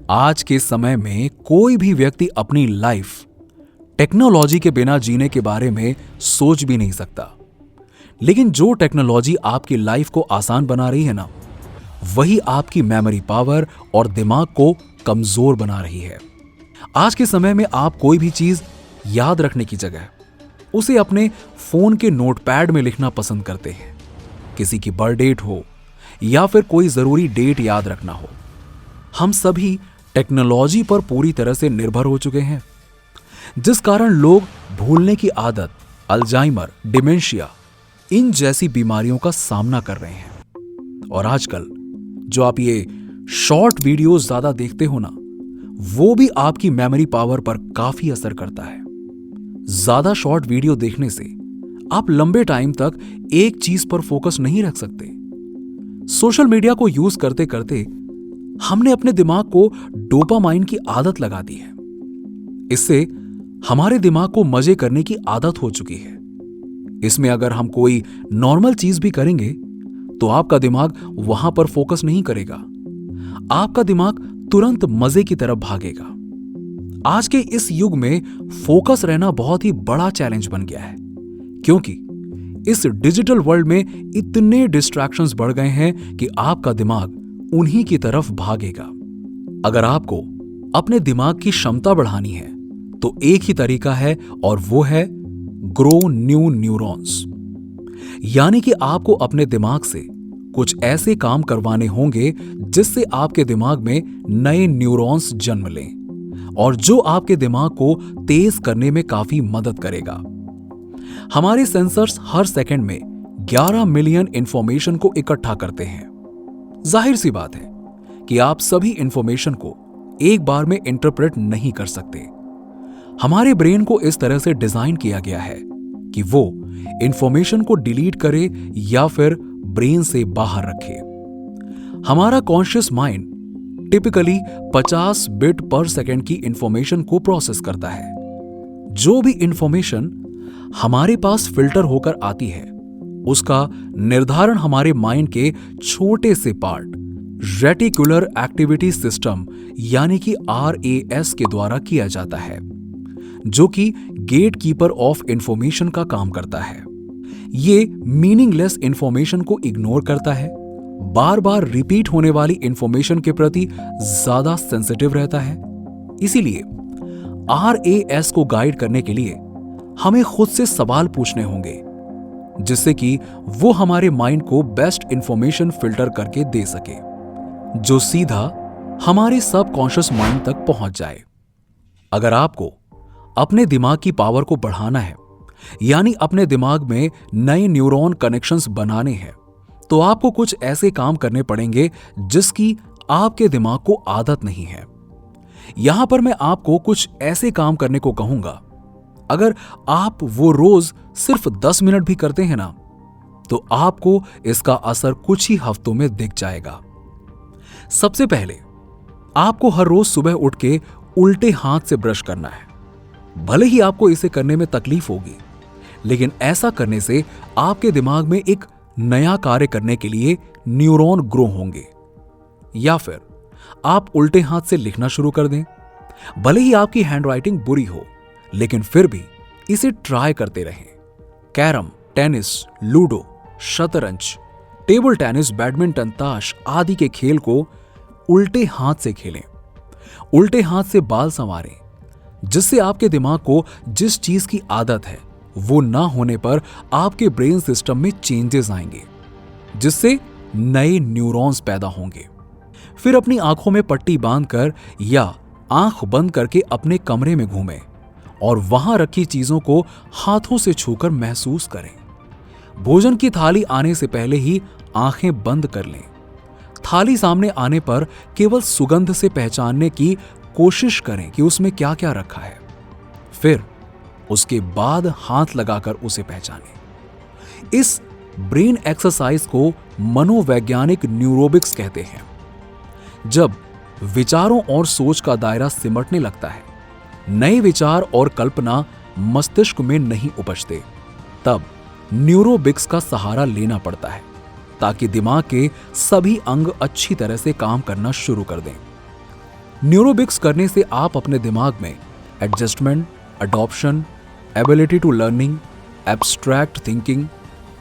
आज के समय में कोई भी व्यक्ति अपनी लाइफ टेक्नोलॉजी के बिना जीने के बारे में सोच भी नहीं सकता। लेकिन जो टेक्नोलॉजी आपकी लाइफ को आसान बना रही है ना, वही आपकी मेमोरी पावर और दिमाग को कमजोर बना रही है। आज के समय में आप कोई भी चीज याद रखने की जगह उसे अपने फोन के नोटपैड में लिखना पसंद करते हैं। किसी की बर्थ डेट हो या फिर कोई जरूरी डेट याद रखना हो, हम सभी टेक्नोलॉजी पर पूरी तरह से निर्भर हो चुके हैं, जिस कारण लोग भूलने की आदत, अल्जाइमर, डिमेंशिया, इन जैसी बीमारियों का सामना कर रहे हैं। और आजकल जो आप ये शॉर्ट वीडियोस ज्यादा देखते हो ना, वो भी आपकी मेमोरी पावर पर काफी असर करता है। ज्यादा शॉर्ट वीडियो देखने से आप लंबे टाइम तक एक चीज पर फोकस नहीं रख सकते। सोशल मीडिया को यूज करते करते हमने अपने दिमाग को डोपामाइन की आदत लगा दी है। इससे हमारे दिमाग को मजे करने की आदत हो चुकी है। इसमें अगर हम कोई नॉर्मल चीज भी करेंगे तो आपका दिमाग वहां पर फोकस नहीं करेगा। आपका दिमाग तुरंत मजे की तरफ भागेगा। आज के इस युग में फोकस रहना बहुत ही बड़ा चैलेंज बन गया है, क्योंकि इस डिजिटल वर्ल्ड में इतने डिस्ट्रैक्शंस बढ़ गए हैं कि आपका दिमाग उन्हीं की तरफ भागेगा। अगर आपको अपने दिमाग की क्षमता बढ़ानी है तो एक ही तरीका है, और वो है ग्रो न्यू न्यूरॉन्स। यानी कि आपको अपने दिमाग से कुछ ऐसे काम करवाने होंगे जिससे आपके दिमाग में नए न्यूरॉन्स जन्म लें, और जो आपके दिमाग को तेज करने में काफी मदद करेगा। हमारे सेंसर्स हर सेकंड में 11 मिलियन इंफॉर्मेशन को इकट्ठा करते हैं। जाहिर सी बात है कि आप सभी इंफॉर्मेशन को एक बार में इंटरप्रेट नहीं कर सकते। हमारे ब्रेन को इस तरह से डिजाइन किया गया है कि वो इंफॉर्मेशन को डिलीट करे या फिर ब्रेन से बाहर रखे। हमारा कॉन्शियस माइंड टिपिकली 50 बिट पर सेकंड की इंफॉर्मेशन को प्रोसेस करता है। जो भी इंफॉर्मेशन हमारे पास फिल्टर होकर आती है, उसका निर्धारण हमारे माइंड के छोटे से पार्ट रेटिकुलर एक्टिविटी सिस्टम यानी कि RAS के द्वारा किया जाता है, जो कि गेट कीपर ऑफ इंफॉर्मेशन का काम करता है। ये मीनिंगलेस इंफॉर्मेशन को इग्नोर करता है, बार बार रिपीट होने वाली इंफॉर्मेशन के प्रति ज्यादा सेंसिटिव रहता है। इसीलिए RAS को गाइड करने के लिए हमें खुद से सवाल पूछने होंगे, जिससे कि वो हमारे माइंड को बेस्ट इंफॉर्मेशन फिल्टर करके दे सके, जो सीधा हमारे सबकॉन्शियस माइंड तक पहुंच जाए। अगर आपको अपने दिमाग की पावर को बढ़ाना है, यानी अपने दिमाग में नए न्यूरॉन कनेक्शंस बनाने हैं, तो आपको कुछ ऐसे काम करने पड़ेंगे जिसकी आपके दिमाग को आदत नहीं है। यहां पर मैं आपको कुछ ऐसे काम करने को कहूंगा, अगर आप वो रोज सिर्फ 10 मिनट भी करते हैं ना, तो आपको इसका असर कुछ ही हफ्तों में दिख जाएगा। सबसे पहले आपको हर रोज सुबह उठ के उल्टे हाथ से ब्रश करना है। भले ही आपको इसे करने में तकलीफ होगी, लेकिन ऐसा करने से आपके दिमाग में एक नया कार्य करने के लिए न्यूरॉन ग्रो होंगे। या फिर आप उल्टे हाथ से लिखना शुरू कर दें। भले ही आपकी हैंडराइटिंग बुरी हो, लेकिन फिर भी इसे ट्राई करते रहें। कैरम, टेनिस, लूडो, शतरंज, टेबल टेनिस, बैडमिंटन, ताश आदि के खेल को उल्टे हाथ से खेलें। उल्टे हाथ से बाल संवारें, जिससे आपके दिमाग को जिस चीज की आदत है वो ना होने पर आपके ब्रेन सिस्टम में चेंजेस आएंगे, जिससे नए न्यूरॉन्स पैदा होंगे। फिर अपनी आंखों में पट्टी बांधकर या आंख बंद करके अपने कमरे में घूमें और वहां रखी चीजों को हाथों से छूकर महसूस करें। भोजन की थाली आने से पहले ही आंखें बंद कर लें। थाली सामने आने पर केवल सुगंध से पहचानने की कोशिश करें कि उसमें क्या क्या रखा है। फिर उसके बाद हाथ लगाकर उसे पहचानें। इस ब्रेन एक्सरसाइज को मनोवैज्ञानिक न्यूरोबिक्स कहते हैं। जब विचारों और सोच का दायरा सिमटने लगता है, नए विचार और कल्पना मस्तिष्क में नहीं उपजते, तब न्यूरोबिक्स का सहारा लेना पड़ता है ताकि दिमाग के सभी अंग अच्छी तरह से काम करना शुरू कर दें। न्यूरोबिक्स करने से आप अपने दिमाग में adjustment, adoption, ability to learning, abstract thinking,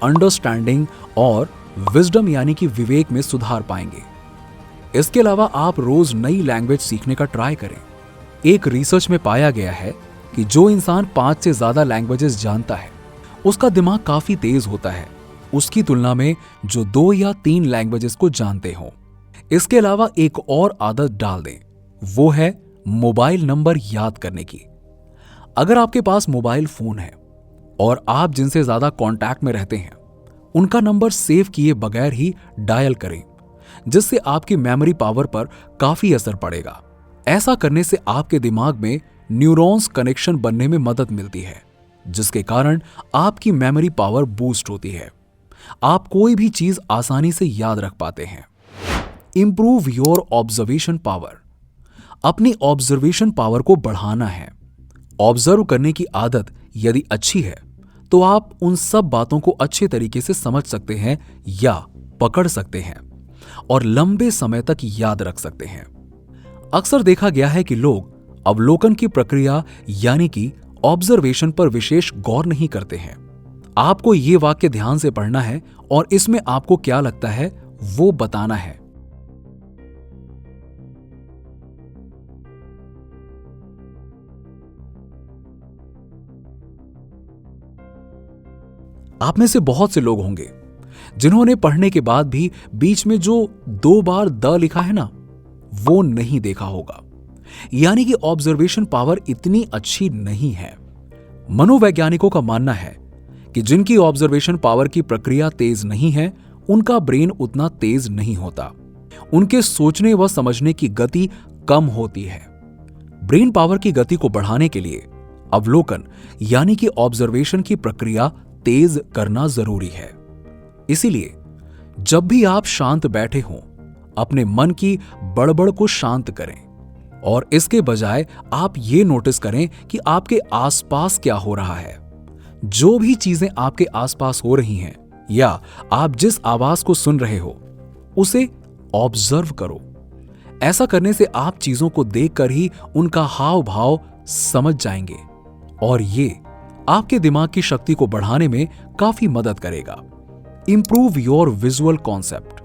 understanding और विजडम यानी कि विवेक में सुधार पाएंगे। इसके अलावा आप रोज नई लैंग्वेज सीखने का ट्राई करें। एक रिसर्च में पाया गया है कि जो इंसान 5 से ज्यादा लैंग्वेजेस जानता है उसका दिमाग काफी तेज होता है उसकी तुलना में जो 2 या 3 लैंग्वेजेस को जानते हो। इसके अलावा एक और आदत डाल दें, वो है मोबाइल नंबर याद करने की। अगर आपके पास मोबाइल फोन है और आप जिनसे ज्यादा कांटेक्ट में रहते हैं उनका नंबर सेव किए बगैर ही डायल करें, जिससे आपकी मेमोरी पावर पर काफी असर पड़ेगा। ऐसा करने से आपके दिमाग में न्यूरॉन्स कनेक्शन बनने में मदद मिलती है, जिसके कारण आपकी मेमोरी पावर बूस्ट होती है। आप कोई भी चीज आसानी से याद रख पाते हैं। Improve your observation power. अपनी ऑब्जर्वेशन पावर को बढ़ाना है। ऑब्जर्व करने की आदत यदि अच्छी है तो आप उन सब बातों को अच्छे तरीके से समझ सकते हैं या पकड़ सकते हैं और लंबे समय तक याद रख सकते हैं। अक्सर देखा गया है कि लोग अवलोकन की प्रक्रिया यानी कि ऑब्जर्वेशन पर विशेष गौर नहीं करते हैं। आपको यह वाक्य ध्यान से पढ़ना है और इसमें आपको क्या लगता है वो बताना है। आप में से बहुत से लोग होंगे जिन्होंने पढ़ने के बाद भी बीच में जो 2 बार द लिखा है ना, वो नहीं देखा होगा। यानी कि ऑब्जर्वेशन पावर इतनी अच्छी नहीं है। मनोवैज्ञानिकों का मानना है कि जिनकी ऑब्जर्वेशन पावर की प्रक्रिया तेज नहीं है उनका ब्रेन उतना तेज नहीं होता, उनके सोचने व समझने की गति कम होती है। ब्रेन पावर की गति को बढ़ाने के लिए अवलोकन यानी कि ऑब्जर्वेशन की प्रक्रिया तेज करना जरूरी है। इसीलिए जब भी आप शांत बैठे हों, अपने मन की बड़बड़ को शांत करें और इसके बजाय आप ये नोटिस करें कि आपके आसपास क्या हो रहा है। जो भी चीजें आपके आसपास हो रही हैं या आप जिस आवाज को सुन रहे हो उसे ऑब्जर्व करो। ऐसा करने से आप चीजों को देखकर ही उनका हाव भाव समझ जाएंगे और ये आपके दिमाग की शक्ति को बढ़ाने में काफी मदद करेगा। Improve your visual concept.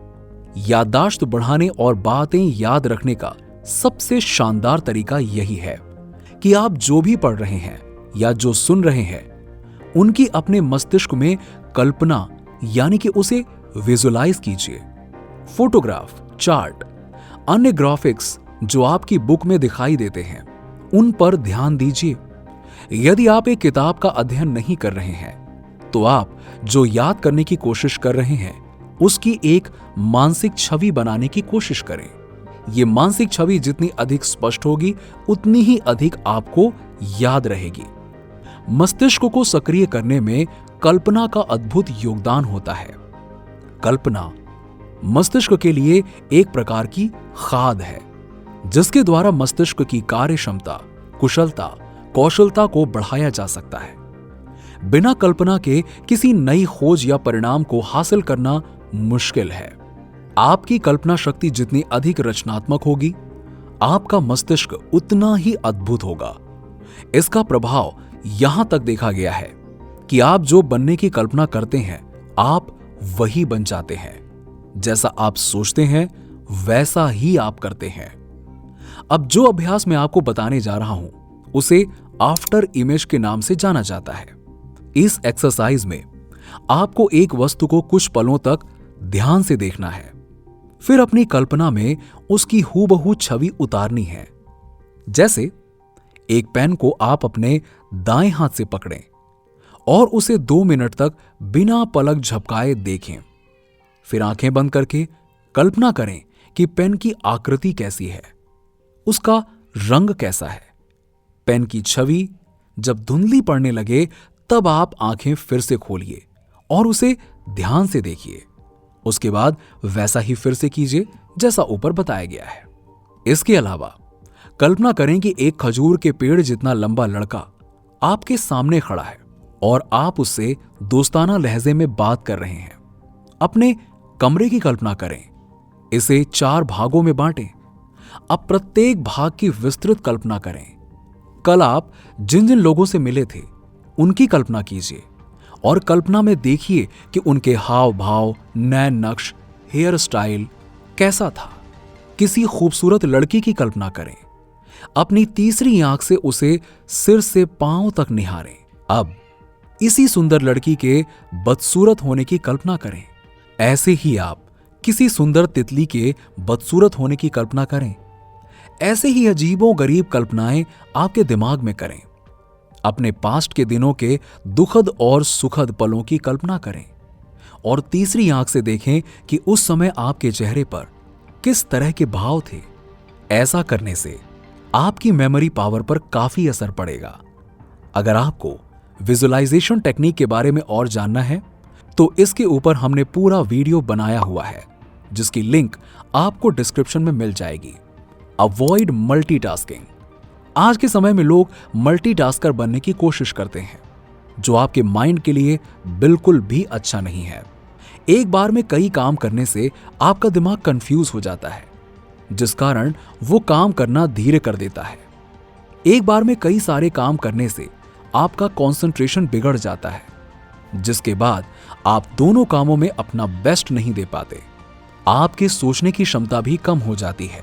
याददाश्त बढ़ाने और बातें याद रखने का सबसे शानदार तरीका यही है कि आप जो भी पढ़ रहे हैं या जो सुन रहे हैं उनकी अपने मस्तिष्क में कल्पना यानी कि उसे विजुलाइज कीजिए। फोटोग्राफ, चार्ट, अन्य ग्राफिक्स जो आपकी बुक में दिखाई देते हैं उन पर ध्यान दीजिए। यदि आप एक किताब का अध्ययन नहीं कर रहे हैं तो आप जो याद करने की कोशिश कर रहे हैं उसकी एक मानसिक छवि बनाने की कोशिश करें। यह मानसिक छवि जितनी अधिक स्पष्ट होगी उतनी ही अधिक आपको याद रहेगी। मस्तिष्क को सक्रिय करने में कल्पना का अद्भुत योगदान होता है। कल्पना मस्तिष्क के लिए एक प्रकार की खाद है जिसके द्वारा मस्तिष्क की कार्य क्षमता, कुशलता, कौशलता को बढ़ाया जा सकता है। बिना कल्पना के किसी नई खोज या परिणाम को हासिल करना मुश्किल है। आपकी कल्पना शक्ति जितनी अधिक रचनात्मक होगी, आपका मस्तिष्क उतना ही अद्भुत होगा। इसका प्रभाव यहां तक देखा गया है कि आप जो बनने की कल्पना करते हैं, आप वही बन जाते हैं। जैसा आप सोचते हैं, वैसा ही आप करते हैं। अब जो अभ्यास मैं आपको बताने जा रहा हूं, उसे आफ्टर इमेज के नाम से जाना जाता है। इस एक्सरसाइज में आपको एक वस्तु को कुछ पलों तक ध्यान से देखना है, फिर अपनी कल्पना में उसकी हूबहू छवि उतारनी है। जैसे एक पेन को आप अपने दाएं हाथ से पकड़ें और उसे 2 मिनट तक बिना पलक झपकाए देखें। फिर आंखें बंद करके कल्पना करें कि पेन की आकृति कैसी है, उसका रंग कैसा है। पेन की छवि जब धुंधली पड़ने लगे तब आप आंखें फिर से खोलिए और उसे ध्यान से देखिए। उसके बाद वैसा ही फिर से कीजिए जैसा ऊपर बताया गया है। इसके अलावा कल्पना करें कि एक खजूर के पेड़ जितना लंबा लड़का आपके सामने खड़ा है और आप उससे दोस्ताना लहजे में बात कर रहे हैं। अपने कमरे की कल्पना करें, इसे 4 भागों में बांटें। अब प्रत्येक भाग की विस्तृत कल्पना करें। कल आप जिन जिन लोगों से मिले थे उनकी कल्पना कीजिए और कल्पना में देखिए कि उनके हाव भाव, नैन नक्श, हेयर स्टाइल कैसा था। किसी खूबसूरत लड़की की कल्पना करें। अपनी तीसरी आंख से उसे सिर से पांव तक निहारें। अब इसी सुंदर लड़की के बदसूरत होने की कल्पना करें। ऐसे ही आप किसी सुंदर तितली के बदसूरत होने की कल्पना करें। ऐसे ही अजीबो गरीब कल्पनाएं आपके दिमाग में करें। अपने पास्ट के दिनों के दुखद और सुखद पलों की कल्पना करें और तीसरी आंख से देखें कि उस समय आपके चेहरे पर किस तरह के भाव थे। ऐसा करने से आपकी मेमोरी पावर पर काफी असर पड़ेगा। अगर आपको विजुअलाइजेशन टेक्निक के बारे में और जानना है तो इसके ऊपर हमने पूरा वीडियो बनाया हुआ है, जिसकी लिंक आपको डिस्क्रिप्शन में मिल जाएगी। Avoid multitasking. आज के समय में लोग मल्टीटास्कर बनने की कोशिश करते हैं, जो आपके माइंड के लिए बिल्कुल भी अच्छा नहीं है। एक बार में कई काम करने से आपका दिमाग कंफ्यूज हो जाता है, जिस कारण वो काम करना धीरे कर देता है। एक बार में कई सारे काम करने से आपका कंसंट्रेशन बिगड़ जाता है, जिसके बाद आप दोनों कामों में अपना बेस्ट नहीं दे पाते। आपके सोचने की क्षमता भी कम हो जाती है।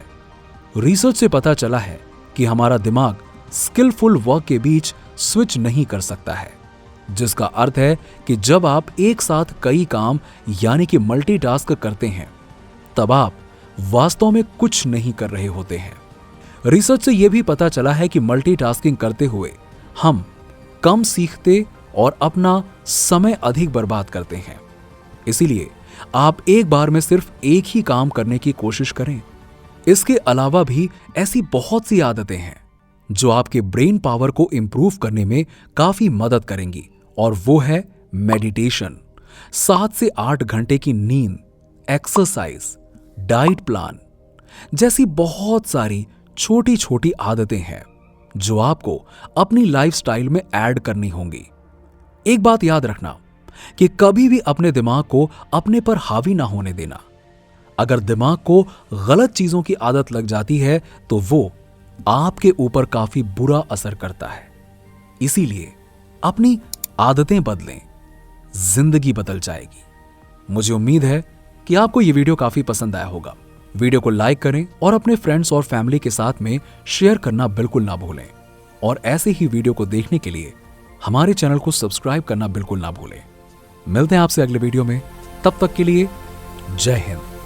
रिसर्च से पता चला है कि हमारा दिमाग स्किलफुल वर्क के बीच स्विच नहीं कर सकता है, जिसका अर्थ है कि जब आप एक साथ कई काम यानी कि मल्टीटास्क करते हैं, तब आप वास्तव में कुछ नहीं कर रहे होते हैं। रिसर्च से यह भी पता चला है कि मल्टीटास्किंग करते हुए हम कम सीखते और अपना समय अधिक बर्बाद करते हैं। इसीलिए आप एक बार में सिर्फ एक ही काम करने की कोशिश करें। इसके अलावा भी ऐसी बहुत सी आदतें हैं जो आपके ब्रेन पावर को इंप्रूव करने में काफी मदद करेंगी, और वो है मेडिटेशन, 7 से 8 घंटे की नींद, एक्सरसाइज, डाइट प्लान जैसी बहुत सारी छोटी छोटी आदतें हैं जो आपको अपनी लाइफस्टाइल में ऐड करनी होंगी। एक बात याद रखना कि कभी भी अपने दिमाग को अपने पर हावी ना होने देना। अगर दिमाग को गलत चीजों की आदत लग जाती है तो वो आपके ऊपर काफी बुरा असर करता है। इसीलिए अपनी आदतें बदलें, जिंदगी बदल जाएगी। मुझे उम्मीद है कि आपको यह वीडियो काफी पसंद आया होगा। वीडियो को लाइक करें और अपने फ्रेंड्स और फैमिली के साथ में शेयर करना बिल्कुल ना भूलें। और ऐसे ही वीडियो को देखने के लिए हमारे चैनल को सब्सक्राइब करना बिल्कुल ना भूलें। मिलते हैं आपसे अगले वीडियो में, तब तक के लिए जय हिंद।